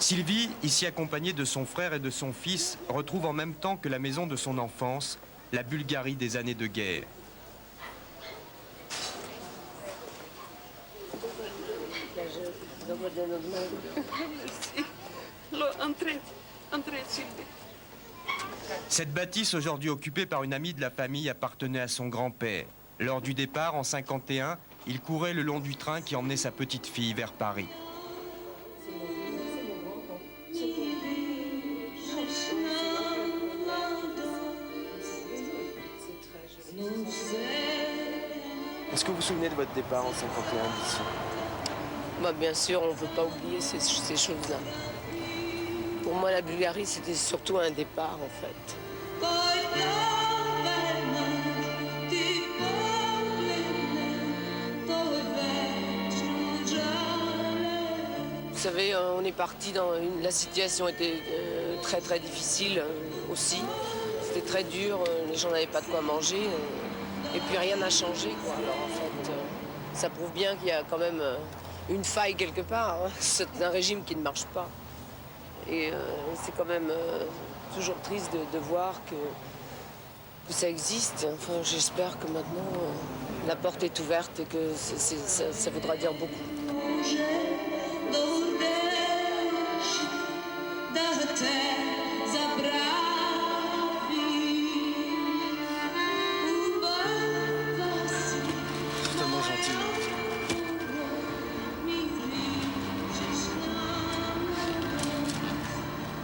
Sylvie, ici accompagnée de son frère et de son fils, retrouve en même temps que la maison de son enfance, la Bulgarie des années de guerre. Cette bâtisse, aujourd'hui occupée par une amie de la famille, appartenait à son grand-père. Lors du départ, en 51, il courait le long du train qui emmenait sa petite fille vers Paris. Est-ce que vous vous souvenez de votre départ en 51 d'ici? Bah, bien sûr, on ne peut pas oublier ces choses-là. Pour moi, la Bulgarie, c'était surtout un départ, en fait. Vous savez, on est parti dans la situation était très très difficile aussi. C'était très dur, les gens n'avaient pas de quoi manger. Et puis rien n'a changé, quoi. Alors en fait, ça prouve bien qu'il y a quand même une faille quelque part. Hein. C'est un régime qui ne marche pas. Et c'est quand même toujours triste de voir que ça existe. Enfin, j'espère que maintenant, la porte est ouverte et que ça voudra dire beaucoup.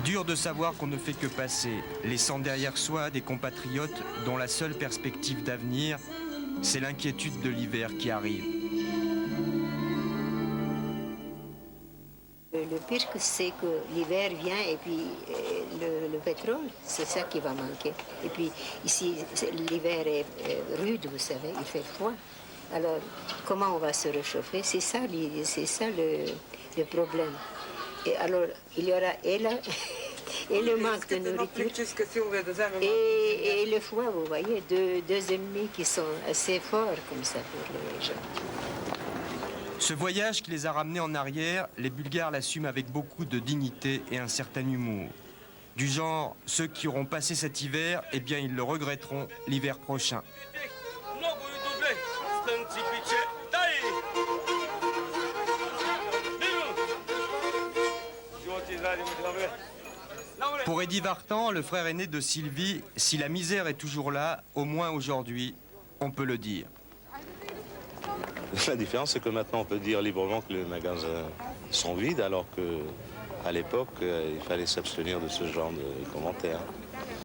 Dur de savoir qu'on ne fait que passer, laissant derrière soi des compatriotes dont la seule perspective d'avenir, c'est l'inquiétude de l'hiver qui arrive. Le pire, c'est que l'hiver vient et puis le pétrole, c'est ça qui va manquer. Et puis ici, l'hiver est rude, vous savez, il fait froid. Alors, comment on va se réchauffer? C'est ça le problème. Et alors, il y aura et le manque de nourriture et le froid, vous voyez, deux ennemis qui sont assez forts comme ça pour les gens. Ce voyage qui les a ramenés en arrière, les Bulgares l'assument avec beaucoup de dignité et un certain humour. Du genre, ceux qui auront passé cet hiver, eh bien ils le regretteront l'hiver prochain. Pour Eddie Vartan, le frère aîné de Sylvie, si la misère est toujours là, au moins aujourd'hui, on peut le dire. La différence, c'est que maintenant, on peut dire librement que les magasins sont vides, alors qu'à l'époque, il fallait s'abstenir de ce genre de commentaires.